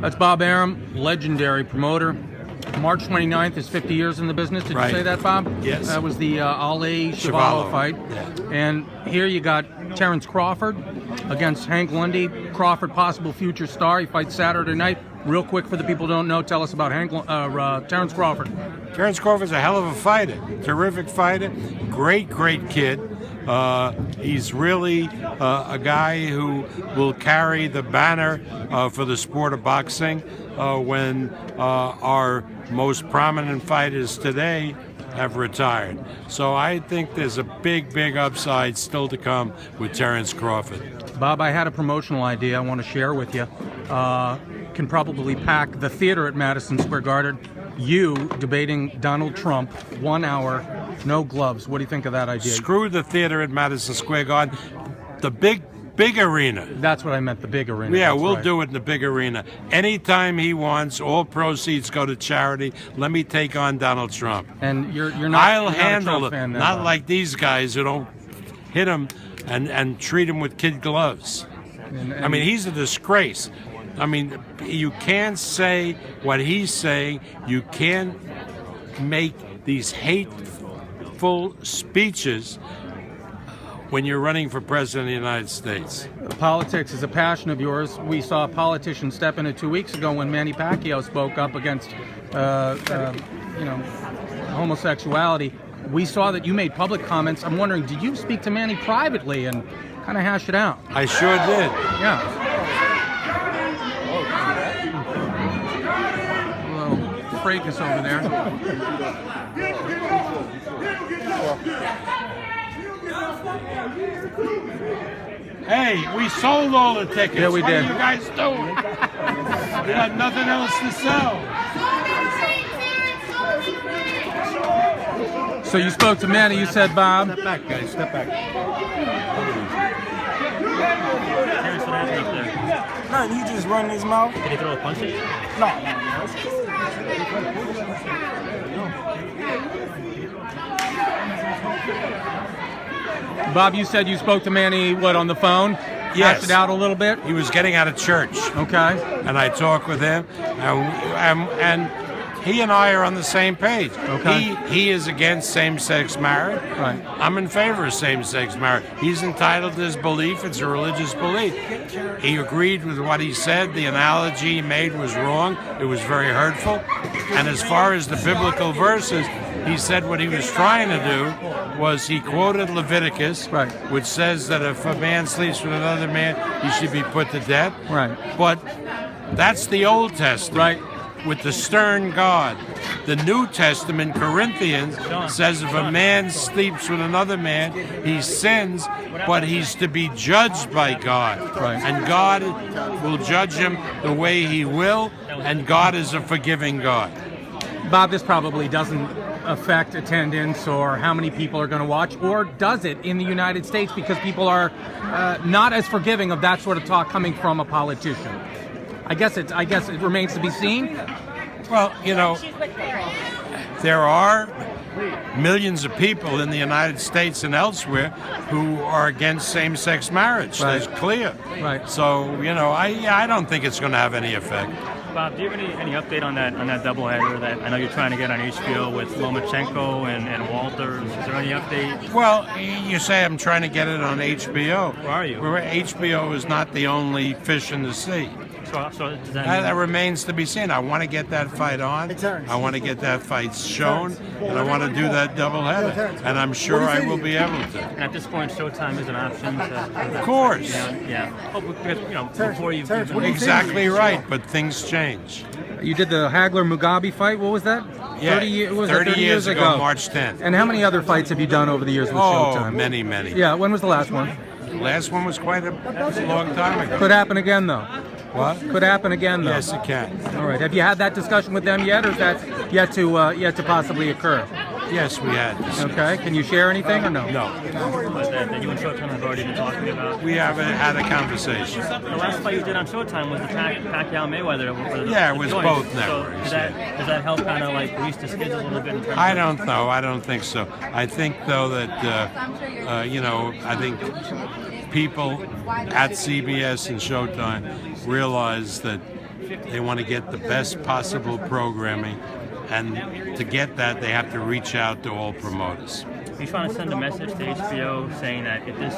That's Bob Arum, legendary promoter. March 29th is 50 years in the business. Did you say that, Bob? Yes. That was the Ali Chuvalo fight. Yeah. And here you got Terrence Crawford against Hank Lundy. Crawford, possible future star. He fights Saturday night. Real quick for the people who don't know, tell us about Terrence Crawford. Terrence Crawford's a hell of a fighter. Terrific fighter. Great kid. He's really a guy who will carry the banner for the sport of boxing when our most prominent fighters today have retired. So I think there's a big upside still to come with Terrence Crawford. Bob, I had a promotional idea I want to share with you. Can probably pack the theater at Madison Square Garden. You debating Donald Trump, 1 hour, no gloves. What do you think of that idea? Screw the theater at Madison Square Garden. The big arena. That's what I meant, the big arena. Yeah, That's we'll right. do it in the big arena. Anytime he wants, all proceeds go to charity. Let me take on Donald Trump. And you're not. I'll you're handle not a it. Trump fan, then, Not Bob. like these guys who don't hit him and treat him with kid gloves. I mean, he's a disgrace. I mean, you can't say what he's saying. You can't make these hateful speeches when you're running for president of the United States. Politics is a passion of yours. We saw a politician step in it 2 weeks ago when Manny Pacquiao spoke up against, homosexuality. We saw that you made public comments. I'm wondering, did you speak to Manny privately and kind of hash it out? I sure did. Yeah. Fracas over there. Hey, we sold all the tickets. Yeah, we did. What are you guys doing? We got nothing else to sell. So you spoke to Manny, you said, Bob. Step back, guys. Step back. Nothing, he just running his mouth. Did he throw a punch at you? Bob, you said you spoke to Manny, what, on the phone? Yes. Hashed it out a little bit? He was getting out of church. Okay. And I talked with him, and he and I are on the same page. Okay. He is against same-sex marriage. Right. I'm in favor of same-sex marriage. He's entitled to his belief. It's a religious belief. He agreed with what he said. The analogy he made was wrong. It was very hurtful. And as far as the biblical verses, he said what he was trying to do was he quoted Leviticus, Right. which says that if a man sleeps with another man, he should be put to death. Right. But that's the Old Testament. Right. With the stern God. The New Testament, Corinthians, says if a man sleeps with another man, he sins, but he's to be judged by God. Right. And God will judge him the way he will, and God is a forgiving God. Bob, this probably doesn't affect attendance or how many people are going to watch, or does it in the United States because people are not as forgiving of that sort of talk coming from a politician? I guess it remains to be seen. Well, you know, there are millions of people in the United States and elsewhere who are against same-sex marriage. Right. That's clear. Right. So, you know, I don't think it's going to have any effect. Bob, do you have any update on that doubleheader that I know you're trying to get on HBO with Lomachenko and Walters? Is there any update? Well, you say I'm trying to get it on HBO. Where are you? HBO is not the only fish in the sea. So does that mean That remains to be seen. I want to get that fight on. I want to get that fight shown, and I want to do that doubleheader. And I'm sure I will be able to. And at this point, Showtime is an option. Of course. Yeah. Oh, because, before you've been Exactly right, but things change. You did the Hagler-Mugabe fight. What was that? Yeah, 30 years ago. March 10th. And how many other fights have you done over the years with Showtime? Many. Yeah, when was the last one? Last one was quite a long time ago. Could happen again, though. What? Could happen again, though. Yes, it can. All right. Have you had that discussion with them yet, or is that yet to possibly occur? Yes, we had this. Okay. Can you share anything or no? No. that you and Showtime have already been talking about? We haven't had a conversation. The last fight you did on Showtime was the Pacquiao-Mayweather. Yeah, it was joint. both So networks. does that help kind of like grease the skids a little bit? In terms I of- don't know. I don't think so. I think, though, that, I think people at CBS and Showtime realize that They want to get the best possible programming, and to get that, they have to reach out to all promoters. He's trying to send a message to HBO saying that if you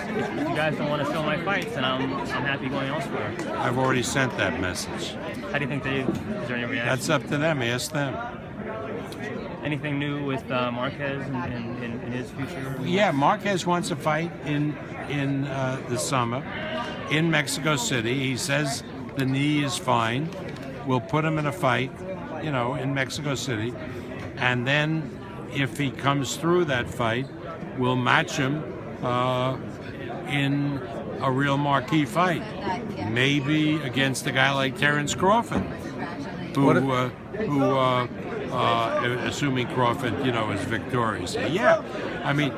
guys don't want to show my fights, then I'm happy going elsewhere. I've already sent that message. How do you think is there any reaction? That's up to them. Ask them. Anything new with Marquez in his future? Yeah, Marquez wants a fight in the summer in Mexico City. He says the knee is fine. We'll put him in a fight, in Mexico City, and then if he comes through that fight, we'll match him in a real marquee fight, maybe against a guy like Terence Crawford, assuming Crawford, is victorious. Yeah, I mean,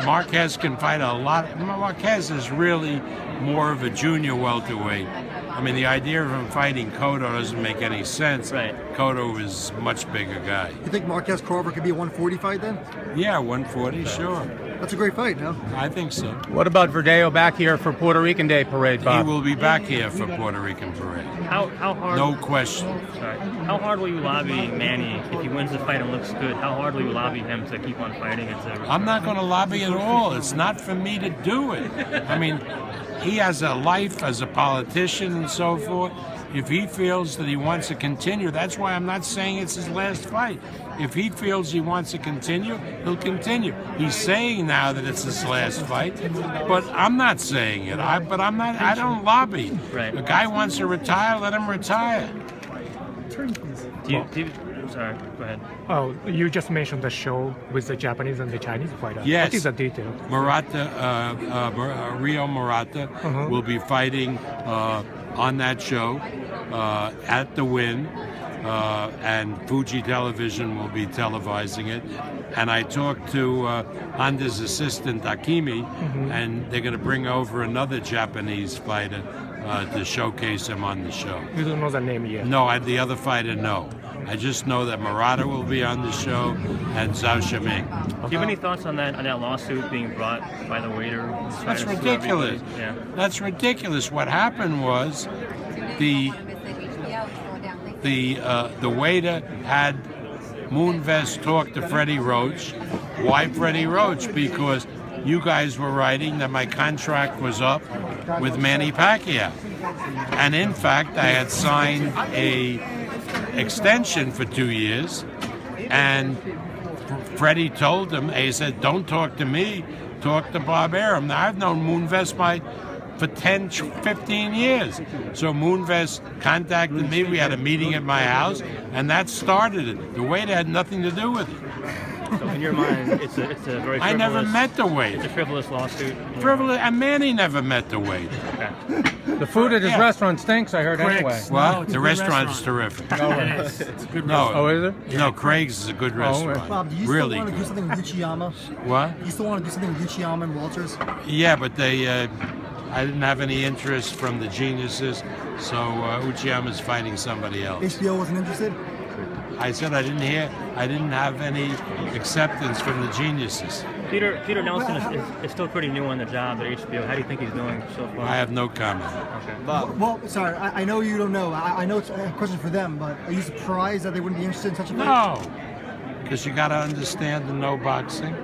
Marquez can fight a lot. Marquez is really more of a junior welterweight. I mean, the idea of him fighting Cotto doesn't make any sense. Right. Cotto is a much bigger guy. You think Marquez Crawford could be a 140 fight then? Yeah, 140, sure. That's a great fight, no? I think so. What about Verdeo back here for Puerto Rican Day Parade, Bob? He will be back here for Puerto Rican Parade. How hard? No question. Sorry. How hard will you lobby Manny if he wins the fight and looks good? How hard will you lobby him to keep on fighting? I'm not going to lobby at all. It's not for me to do it. I mean, he has a life as a politician and so forth. If he feels that he wants to continue, that's why I'm not saying it's his last fight. If he feels he wants to continue, he'll continue. He's saying now that it's his last fight, but I'm not saying it. I don't lobby. Right. The guy wants to retire, let him retire. Sorry, go ahead. Oh, you just mentioned the show with the Japanese and the Chinese fighter. Yes. What is the detail? Rio Murata will be fighting on that show at the Wynn, and Fuji Television will be televising it. And I talked to Honda's assistant Akimi, and they're going to bring over another Japanese fighter to showcase him on the show. You don't know the name yet? No, the other fighter, no. I just know that Murata will be on the show and Zhao Shiming. Do you have any thoughts on that lawsuit being brought by the waiter? That's ridiculous. Yeah. That's ridiculous. What happened was the waiter had Moonves talk to Freddie Roach. Why Freddie Roach? Because you guys were writing that my contract was up with Manny Pacquiao. And in fact, I had signed a extension for 2 years, and Freddie told him, he said, don't talk to me, talk to Bob Arum. Now, I've known Moonves for 10, 15 years. So Moonves contacted me, we had a meeting at my house, and that started it. The waiter had nothing to do with it. So in your mind, it's a very frivolous... I never met the waiter. It's a frivolous lawsuit. Frivolous, and Manny never met the waiter. Okay. The food at his restaurant stinks, I heard, anyway. Well, the restaurant's terrific. It's a good No, Oh, is it? No, Craig's is a good restaurant. Bob, do you Really still want to do good. something with Uchiyama? What? Do you still want to do something with Uchiyama and Walters? Yeah, but I didn't have any interest from the geniuses, so Uchiyama's fighting somebody else. HBO wasn't interested? I said I didn't have any acceptance from the geniuses. Peter Nelson is still pretty new on the job at HBO. How do you think he's doing so far? I have no comment. Okay. Well, sorry, I know you don't know. I know it's a question for them, but are you surprised that they wouldn't be interested in such a fight? No, because you got to understand and know boxing,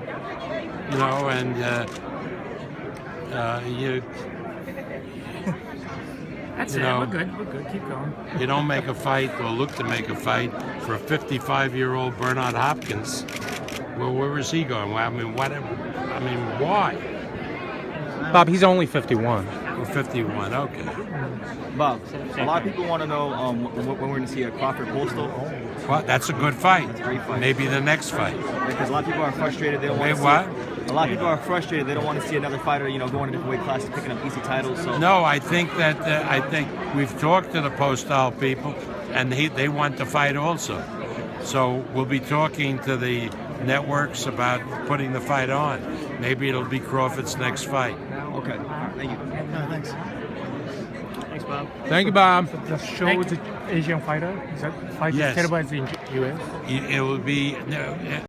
and you. That's it. We're good. Keep going. You don't make a fight or look to make a fight for a 55-year-old Bernard Hopkins. Well, where is he going? Well, why? Bob, he's only 51. Well, 51, okay. Bob, a lot of people want to know when we're going to see a Crawford Postal. Well, that's a good fight. That's a great fight. Maybe the next fight. Because a lot of people are frustrated. They don't want to see. What? A lot of people are frustrated. They don't want to see another fighter, going to different weight classes, picking up easy titles. So. No, I think we've talked to the Postal people, and they want to fight also. So we'll be talking to the networks about putting the fight on. Maybe it'll be Crawford's next fight. Okay. Thank you. Thanks. Thanks, Bob. Thank you, Bob. The show with the Asian fighter, is that fight Yes. televised in US? It will be.